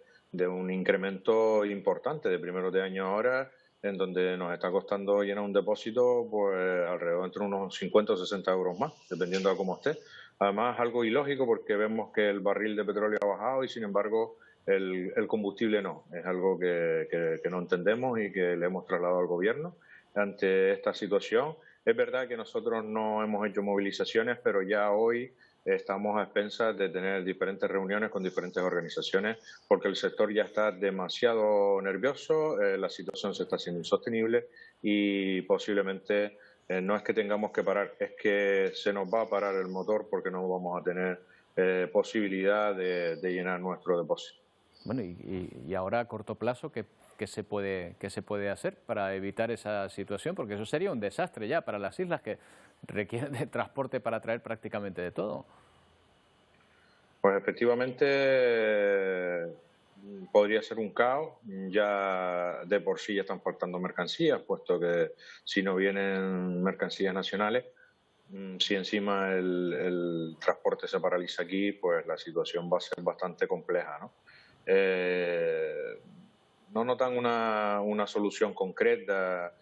un incremento importante de primeros de año ahora, en donde nos está costando llenar un depósito pues alrededor entre unos 50 o 60 euros más, dependiendo de cómo esté. Además, algo ilógico porque vemos que el barril de petróleo ha bajado y, sin embargo, el combustible no. Es algo que no entendemos y que le hemos trasladado al Gobierno ante esta situación. Es verdad que nosotros no hemos hecho movilizaciones, pero ya hoy estamos a expensas de tener diferentes reuniones con diferentes organizaciones porque el sector ya está demasiado nervioso, la situación se está haciendo insostenible y posiblemente no es que tengamos que parar, es que se nos va a parar el motor porque no vamos a tener posibilidad de llenar nuestro depósito. Bueno, y ahora a corto plazo, ¿qué se puede hacer para evitar esa situación? Porque eso sería un desastre ya para las islas que requieren de transporte para traer prácticamente de todo. Pues efectivamente podría ser un caos. Ya de por sí ya están faltando mercancías, puesto que si no vienen mercancías nacionales, si encima el transporte se paraliza aquí, pues la situación va a ser bastante compleja, ¿no? No notan una solución concreta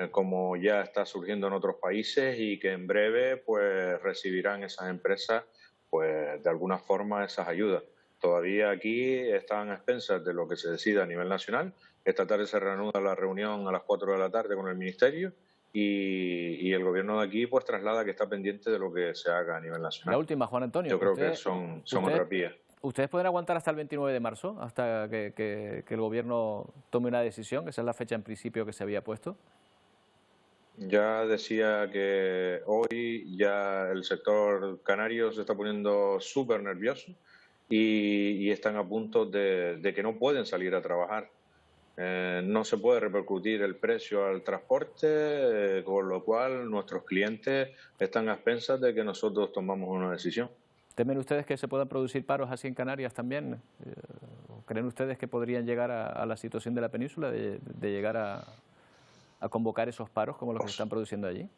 como ya está surgiendo en otros países y que en breve pues recibirán esas empresas pues de alguna forma esas ayudas. Todavía aquí están a expensas de lo que se decida a nivel nacional. Esta tarde se reanuda la reunión a las 4 de la tarde con el Ministerio y el Gobierno de aquí pues traslada que está pendiente de lo que se haga a nivel nacional. La última, Juan Antonio. Yo creo que son otras vías. ¿Ustedes pueden aguantar hasta el 29 de marzo, hasta que el Gobierno tome una decisión? Esa es la fecha en principio que se había puesto. Ya decía que hoy ya el sector canario se está poniendo súper nervioso y están a punto de que no pueden salir a trabajar. No se puede repercutir el precio al transporte, con lo cual nuestros clientes están a expensas de que nosotros tomamos una decisión. ¿Temen ustedes que se puedan producir paros así en Canarias también? ¿Creen ustedes que podrían llegar a la situación de la península, de llegar a convocar esos paros como los que se están produciendo allí?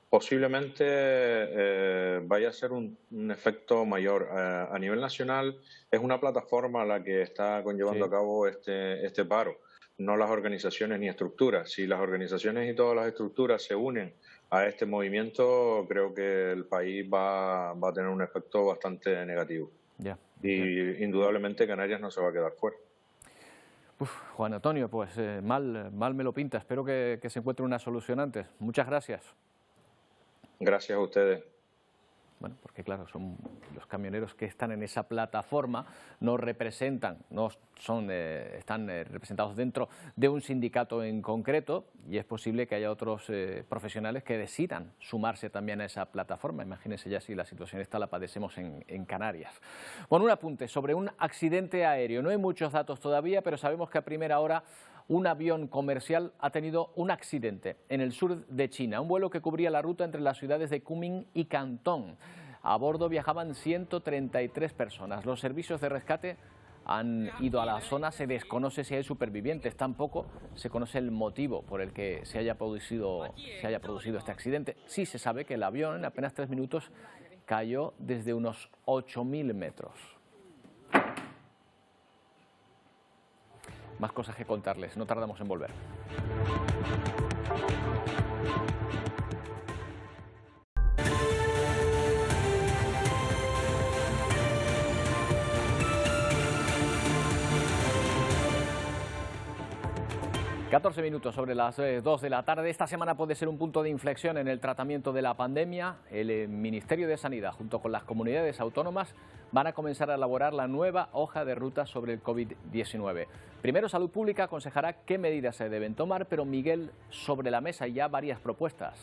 Posiblemente vaya a ser un efecto mayor. A nivel nacional es una plataforma la que está conllevando a cabo este paro, no las organizaciones ni estructuras. Si las organizaciones y todas las estructuras se unen a este movimiento, creo que el país va a tener un efecto bastante negativo. Y indudablemente Canarias no se va a quedar fuera. Juan Antonio, pues mal me lo pinta. Espero que se encuentre una solución antes. Muchas gracias. Gracias a ustedes. Bueno, porque claro, son los camioneros que están en esa plataforma, no representan, están representados dentro de un sindicato en concreto y es posible que haya otros profesionales que decidan sumarse también a esa plataforma. Imagínense ya si la situación esta la padecemos en Canarias. Bueno, un apunte sobre un accidente aéreo. No hay muchos datos todavía, pero sabemos que a primera hora un avión comercial ha tenido un accidente en el sur de China, un vuelo que cubría la ruta entre las ciudades de Kunming y Cantón. A bordo viajaban 133 personas. Los servicios de rescate han ido a la zona, se desconoce si hay supervivientes, tampoco se conoce el motivo por el que se haya producido este accidente. Sí se sabe que el avión en apenas 3 minutos cayó desde unos 8.000 metros. Más cosas que contarles, no tardamos en volver. 14 minutos sobre las 2 de la tarde. Esta semana puede ser un punto de inflexión en el tratamiento de la pandemia. El Ministerio de Sanidad, junto con las comunidades autónomas, van a comenzar a elaborar la nueva hoja de ruta sobre el COVID-19. Primero, Salud Pública aconsejará qué medidas se deben tomar, pero Miguel, sobre la mesa ya varias propuestas.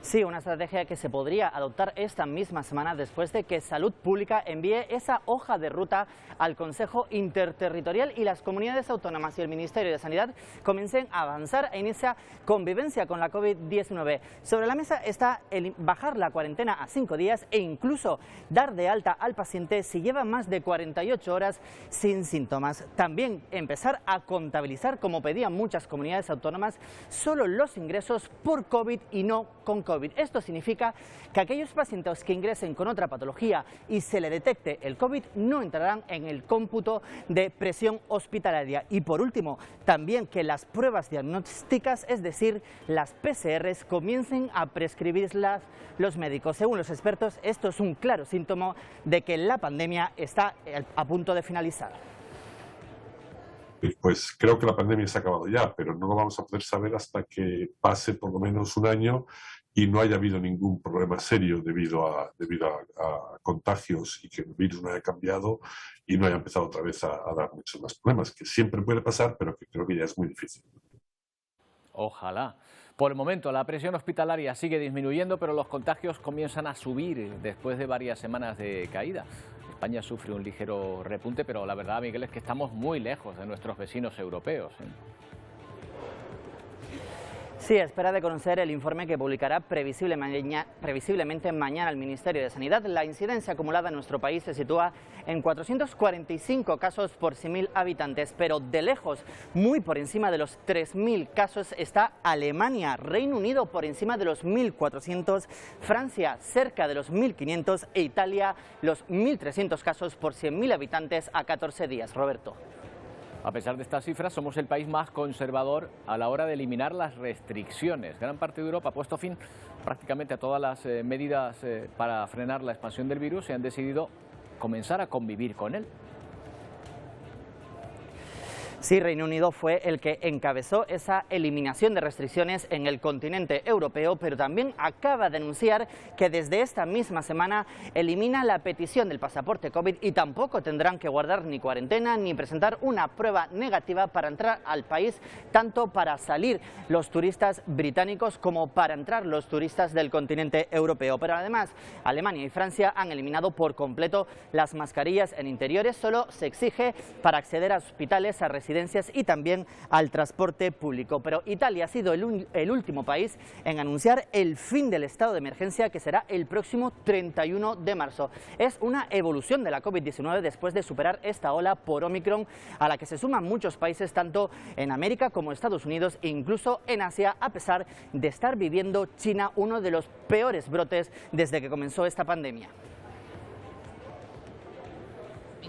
Sí, una estrategia que se podría adoptar esta misma semana después de que Salud Pública envíe esa hoja de ruta al Consejo Interterritorial y las comunidades autónomas y el Ministerio de Sanidad comiencen a avanzar en esa convivencia con la COVID-19. Sobre la mesa está bajar la cuarentena a 5 días e incluso dar de alta al paciente si lleva más de 48 horas sin síntomas. También empezar a contabilizar, como pedían muchas comunidades autónomas, solo los ingresos por COVID y no con COVID. Esto significa que aquellos pacientes que ingresen con otra patología y se le detecte el COVID no entrarán en el cómputo de presión hospitalaria. Y por último, también que las pruebas diagnósticas, es decir, las PCRs, comiencen a prescribirlas los médicos. Según los expertos, esto es un claro síntoma de que la pandemia está a punto de finalizar. Pues creo que la pandemia se ha acabado ya, pero no lo vamos a poder saber hasta que pase por lo menos un año y no haya habido ningún problema serio debido a contagios y que el virus no haya cambiado y no haya empezado otra vez a dar muchos más problemas, que siempre puede pasar, pero que creo que ya es muy difícil. Ojalá. Por el momento la presión hospitalaria sigue disminuyendo, pero los contagios comienzan a subir después de varias semanas de caída. España sufre un ligero repunte, pero la verdad, Miguel, es que estamos muy lejos de nuestros vecinos europeos, ¿eh? Sí, espera de conocer el informe que publicará previsiblemente mañana el Ministerio de Sanidad. La incidencia acumulada en nuestro país se sitúa en 445 casos por 100.000 habitantes, pero de lejos, muy por encima de los 3.000 casos está Alemania, Reino Unido por encima de los 1.400, Francia cerca de los 1.500 e Italia los 1.300 casos por 100.000 habitantes a 14 días. Roberto. A pesar de estas cifras, somos el país más conservador a la hora de eliminar las restricciones. Gran parte de Europa ha puesto fin prácticamente a todas las medidas para frenar la expansión del virus y han decidido comenzar a convivir con él. Sí, Reino Unido fue el que encabezó esa eliminación de restricciones en el continente europeo, pero también acaba de anunciar que desde esta misma semana elimina la petición del pasaporte COVID y tampoco tendrán que guardar ni cuarentena ni presentar una prueba negativa para entrar al país, tanto para salir los turistas británicos como para entrar los turistas del continente europeo. Pero además, Alemania y Francia han eliminado por completo las mascarillas en interiores, solo se exige para acceder a hospitales, a residencias y también al transporte público. Pero Italia ha sido el último país en anunciar el fin del estado de emergencia, que será el próximo 31 de marzo. Es una evolución de la COVID-19 después de superar esta ola por Omicron, a la que se suman muchos países tanto en América como Estados Unidos e incluso en Asia, a pesar de estar viviendo China uno de los peores brotes desde que comenzó esta pandemia.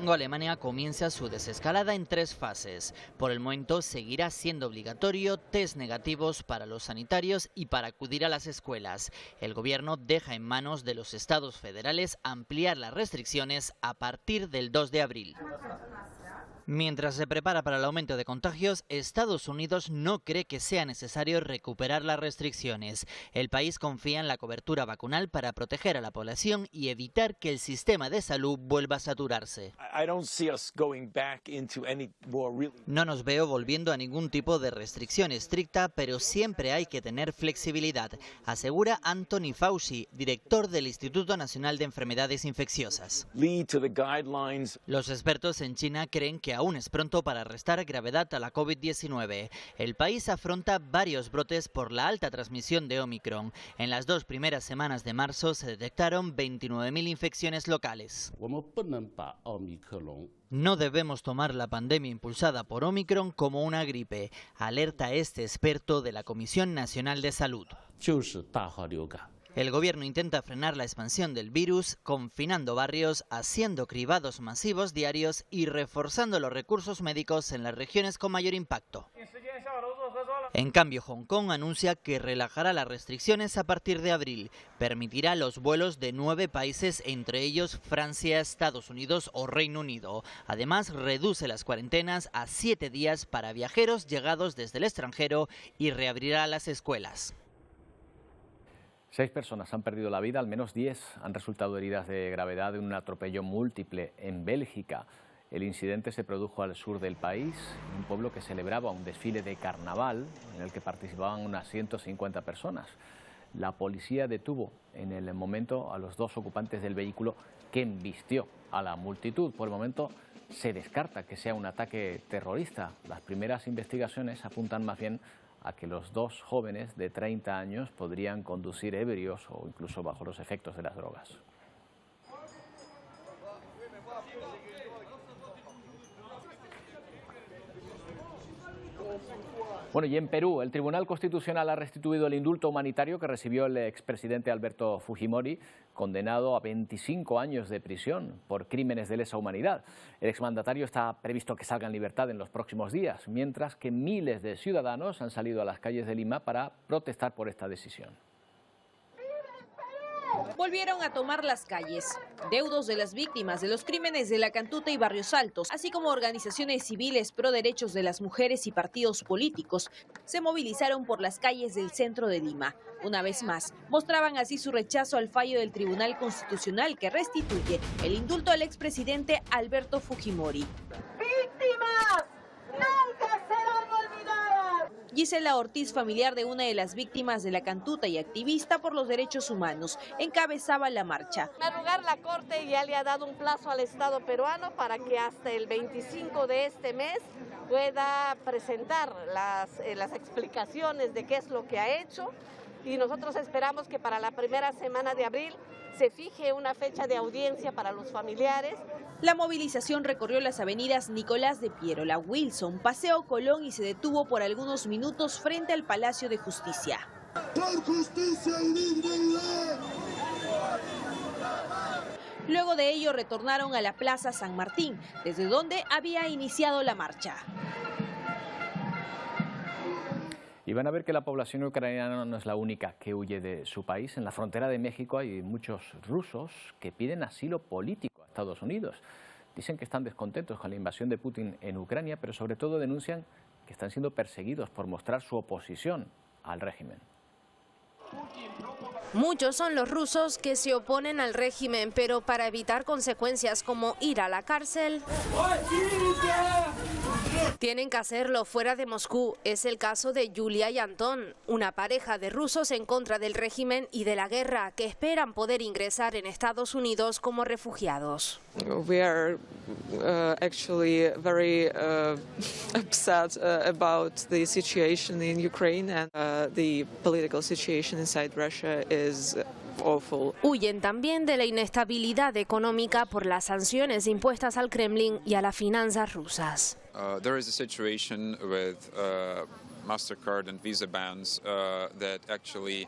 Alemania comienza su desescalada en 3 fases. Por el momento seguirá siendo obligatorio test negativos para los sanitarios y para acudir a las escuelas. El gobierno deja en manos de los estados federales ampliar las restricciones a partir del 2 de abril. Mientras se prepara para el aumento de contagios, Estados Unidos no cree que sea necesario recuperar las restricciones. El país confía en la cobertura vacunal para proteger a la población y evitar que el sistema de salud vuelva a saturarse. No nos veo volviendo a ningún tipo de restricción estricta, pero siempre hay que tener flexibilidad, asegura Anthony Fauci, director del Instituto Nacional de Enfermedades Infecciosas. Los expertos en China creen que aún es pronto para restar gravedad a la COVID-19. El país afronta varios brotes por la alta transmisión de Omicron. En las 2 primeras semanas de marzo se detectaron 29.000 infecciones locales. No debemos tomar la pandemia impulsada por Omicron como una gripe, alerta este experto de la Comisión Nacional de Salud. El gobierno intenta frenar la expansión del virus, confinando barrios, haciendo cribados masivos diarios y reforzando los recursos médicos en las regiones con mayor impacto. En cambio, Hong Kong anuncia que relajará las restricciones a partir de abril. Permitirá los vuelos de 9 países, entre ellos Francia, Estados Unidos o Reino Unido. Además, reduce las cuarentenas a 7 días para viajeros llegados desde el extranjero y reabrirá las escuelas. 6 personas han perdido la vida, al menos 10 han resultado heridas de gravedad en un atropello múltiple en Bélgica. El incidente se produjo al sur del país, en un pueblo que celebraba un desfile de carnaval en el que participaban unas 150 personas. La policía detuvo en el momento a los 2 ocupantes del vehículo que embistió a la multitud. Por el momento se descarta que sea un ataque terrorista. Las primeras investigaciones apuntan más bien a que los 2 jóvenes de 30 años podrían conducir ebrios o incluso bajo los efectos de las drogas. Bueno, y en Perú, el Tribunal Constitucional ha restituido el indulto humanitario que recibió el expresidente Alberto Fujimori, condenado a 25 años de prisión por crímenes de lesa humanidad. El exmandatario está previsto que salga en libertad en los próximos días, mientras que miles de ciudadanos han salido a las calles de Lima para protestar por esta decisión. Volvieron a tomar las calles. Deudos de las víctimas de los crímenes de La Cantuta y Barrios Altos, así como organizaciones civiles pro derechos de las mujeres y partidos políticos, se movilizaron por las calles del centro de Lima. Una vez más, mostraban así su rechazo al fallo del Tribunal Constitucional que restituye el indulto al expresidente Alberto Fujimori. ¡Víctimas! ¡Nunca serán olvidadas! Gisela Ortiz, familiar de una de las víctimas de La Cantuta y activista por los derechos humanos, encabezaba la marcha. En primer lugar, la Corte ya le ha dado un plazo al Estado peruano para que hasta el 25 de este mes pueda presentar las explicaciones de qué es lo que ha hecho, y nosotros esperamos que para la primera semana de abril se fije una fecha de audiencia para los familiares. La movilización recorrió las avenidas Nicolás de Piérola, Wilson, Paseo Colón y se detuvo por algunos minutos frente al Palacio de Justicia. ¡Por justicia y dignidad! Luego de ello retornaron a la Plaza San Martín, desde donde había iniciado la marcha. Y van a ver que la población ucraniana no es la única que huye de su país. En la frontera de México hay muchos rusos que piden asilo político a Estados Unidos. Dicen que están descontentos con la invasión de Putin en Ucrania, pero sobre todo denuncian que están siendo perseguidos por mostrar su oposición al régimen. Muchos son los rusos que se oponen al régimen, pero para evitar consecuencias como ir a la cárcel, tienen que hacerlo fuera de Moscú. Es el caso de Yulia y Anton, una pareja de rusos en contra del régimen y de la guerra que esperan poder ingresar en Estados Unidos como refugiados. We are actually very upset about the situation in Ukraine, and the political situation inside Russia is awful. Huyen también de la inestabilidad económica por las sanciones impuestas al Kremlin y a las finanzas rusas. There is a situation with MasterCard and Visa bans that actually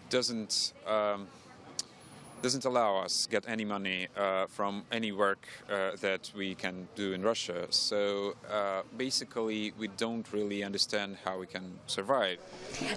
doesn't allow us get any money from any work that we can do in Russia. So basically we don't really understand how we can survive.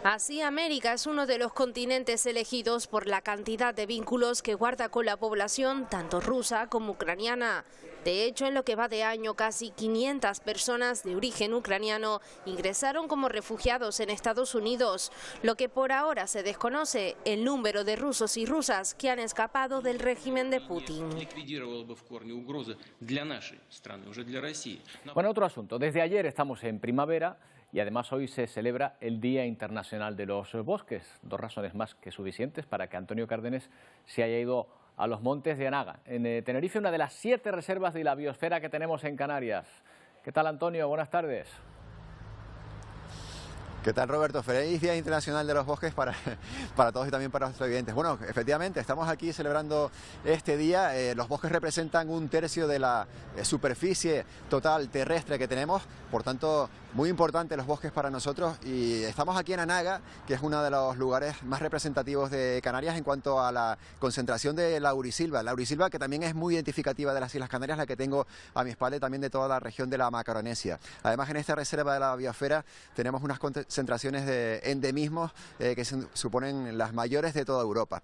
Así, América es uno de los continentes elegidos por la cantidad de vínculos que guarda con la población, tanto rusa como ucraniana. De hecho, en lo que va de año, casi 500 personas de origen ucraniano ingresaron como refugiados en Estados Unidos, lo que por ahora se desconoce el número de rusos y rusas que han escapado del régimen de Putin. Bueno, otro asunto. Desde ayer estamos en primavera y además hoy se celebra el Día Internacional de los Bosques. 2 razones más que suficientes para que Antonio Cárdenas se haya ido a los montes de Anaga, en Tenerife, una de las 7 reservas de la biosfera que tenemos en Canarias. ¿Qué tal, Antonio? Buenas tardes. ¿Qué tal, Roberto? Feliz Día Internacional de los Bosques para todos y también para los televidentes. Bueno, efectivamente, estamos aquí celebrando este día. Los bosques representan 1/3 de la superficie total terrestre que tenemos. Por tanto, muy importante los bosques para nosotros, y estamos aquí en Anaga, que es uno de los lugares más representativos de Canarias en cuanto a la concentración de laurisilva. Laurisilva que también es muy identificativa de las Islas Canarias, la que tengo a mi espalda, y también de toda la región de la Macaronesia. Además, en esta reserva de la biosfera tenemos unas concentraciones de endemismos que suponen las mayores de toda Europa.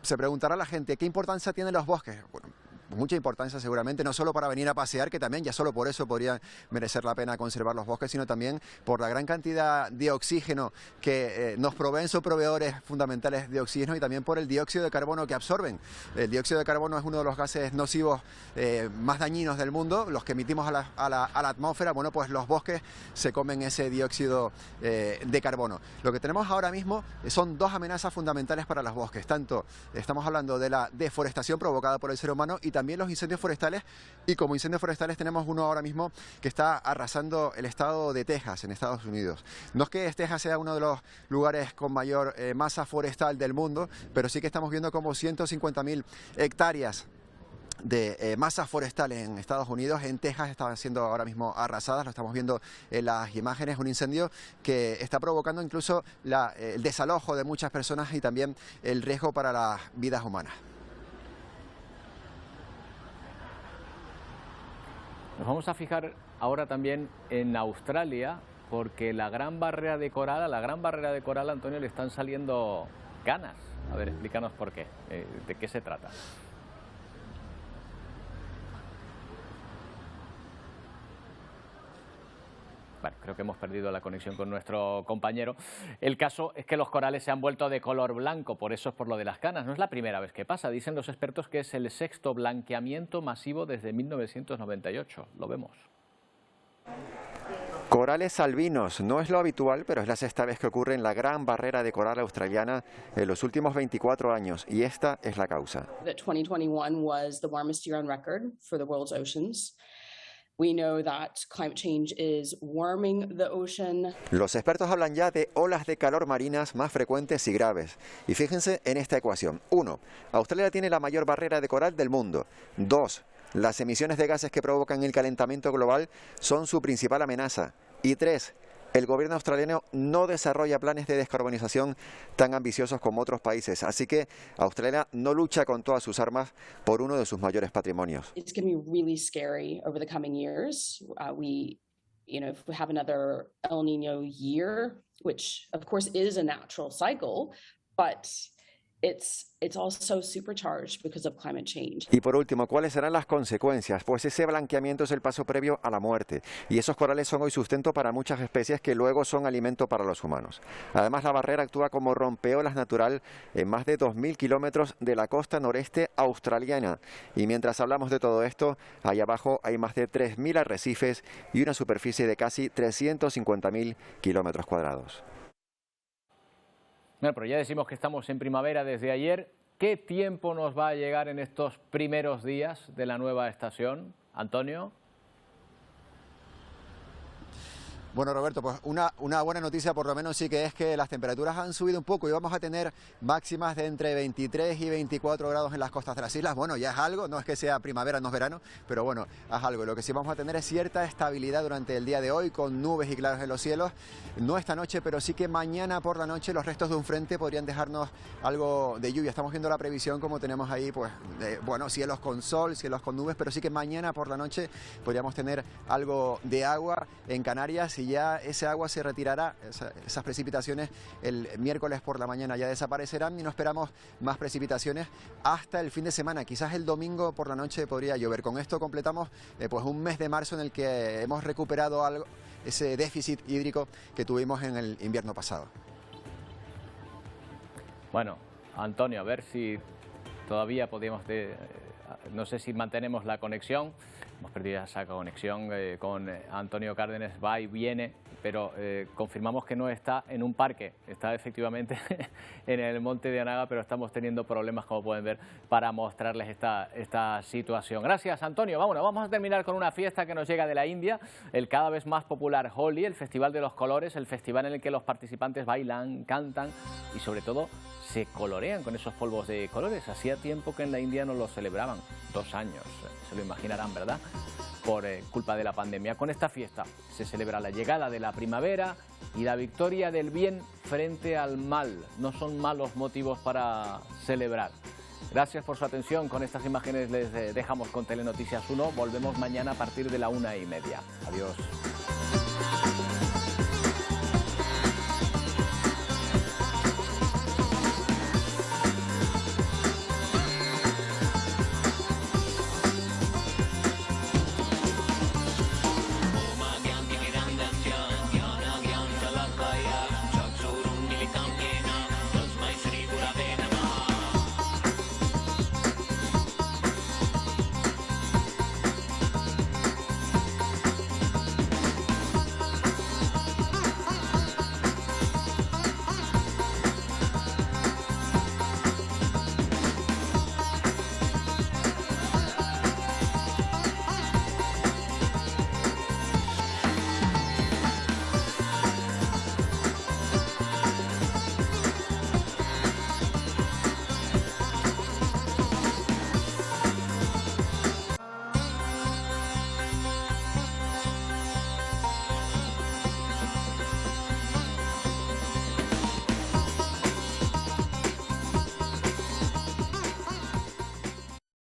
Se preguntará la gente, ¿qué importancia tienen los bosques? Bueno, mucha importancia seguramente, no solo para venir a pasear, que también ya solo por eso podría merecer la pena conservar los bosques, sino también por la gran cantidad de oxígeno que nos proveen, son proveedores fundamentales de oxígeno, y también por el dióxido de carbono que absorben. El dióxido de carbono es uno de los gases nocivos más dañinos del mundo, los que emitimos a la atmósfera. Bueno, pues los bosques se comen ese dióxido de carbono. Lo que tenemos ahora mismo son dos amenazas fundamentales para los bosques, tanto estamos hablando de la deforestación provocada por el ser humano y también los incendios forestales, y como incendios forestales tenemos uno ahora mismo que está arrasando el estado de Texas, en Estados Unidos. No es que Texas sea uno de los lugares con mayor masa forestal del mundo, pero sí que estamos viendo como 150.000 hectáreas de masa forestal en Estados Unidos, en Texas, están siendo ahora mismo arrasadas. Lo estamos viendo en las imágenes, un incendio que está provocando incluso el desalojo de muchas personas y también el riesgo para las vidas humanas. Nos vamos a fijar ahora también en Australia, porque la gran barrera de coral, Antonio, le están saliendo canas. A ver, explícanos por qué, de qué se trata. Bueno, creo que hemos perdido la conexión con nuestro compañero. El caso es que los corales se han vuelto de color blanco, por eso es por lo de las canas. No es la primera vez que pasa. Dicen los expertos que es el sexto blanqueamiento masivo desde 1998. Lo vemos. Corales albinos, no es lo habitual, pero es la sexta vez que ocurre en la gran barrera de coral australiana en los últimos 24 años, y esta es la causa. 2021 was the warmest year on record for the world's oceans. We know that climate change is warming the ocean. Los expertos hablan ya de olas de calor marinas más frecuentes y graves. Y fíjense en esta ecuación. 1. Australia tiene la mayor barrera de coral del mundo. 2. Las emisiones de gases que provocan el calentamiento global son su principal amenaza. Y 3. El gobierno australiano no desarrolla planes de descarbonización tan ambiciosos como otros países, así que Australia no lucha con todas sus armas por uno de sus mayores patrimonios. It's going to be really scary over the coming years. If we have another El Niño year, which of course is a natural cycle, but it's also supercharged because of climate change. Y por último, ¿cuáles serán las consecuencias? Pues ese blanqueamiento es el paso previo a la muerte, y esos corales son hoy sustento para muchas especies que luego son alimento para los humanos. Además, la barrera actúa como rompeolas natural en más de 2.000 kilómetros de la costa noreste australiana. Y mientras hablamos de todo esto, ahí abajo hay más de 3.000 arrecifes y una superficie de casi 350.000 kilómetros cuadrados. Bueno, pero ya decimos que estamos en primavera desde ayer. ¿Qué tiempo nos va a llegar en estos primeros días de la nueva estación, Antonio? Bueno, Roberto, pues una buena noticia por lo menos sí que es que las temperaturas han subido un poco y vamos a tener máximas de entre 23 y 24 grados en las costas de las islas. Bueno, ya es algo, no es que sea primavera, no es verano, pero bueno, es algo. Lo que sí vamos a tener es cierta estabilidad durante el día de hoy, con nubes y claros en los cielos. No esta noche, pero sí que mañana por la noche los restos de un frente podrían dejarnos algo de lluvia. Estamos viendo la previsión como tenemos ahí, pues, cielos con sol, cielos con nubes, pero sí que mañana por la noche podríamos tener algo de agua en Canarias, y ya ese agua se retirará, esas precipitaciones el miércoles por la mañana ya desaparecerán, y no esperamos más precipitaciones hasta el fin de semana. Quizás el domingo por la noche podría llover. Con esto completamos pues un mes de marzo en el que hemos recuperado algo, ese déficit hídrico que tuvimos en el invierno pasado. Bueno, Antonio, a ver si todavía podemos, no sé si mantenemos la conexión. Hemos perdido esa conexión con Antonio Cárdenas, va y viene, pero confirmamos que no está en un parque, está efectivamente en el monte de Anaga, pero estamos teniendo problemas, como pueden ver, para mostrarles esta situación. Gracias, Antonio. Vamos a terminar con una fiesta que nos llega de la India, el cada vez más popular Holi, el Festival de los Colores, el festival en el que los participantes bailan, cantan y sobre todo se colorean con esos polvos de colores. Hacía tiempo que en la India no lo celebraban, 2 años, se lo imaginarán, ¿verdad? por culpa de la pandemia. Con esta fiesta se celebra la llegada de la primavera y la victoria del bien frente al mal. No son malos motivos para celebrar. Gracias por su atención. Con estas imágenes les dejamos con Telenoticias 1. Volvemos mañana a partir de la 1:30. Adiós.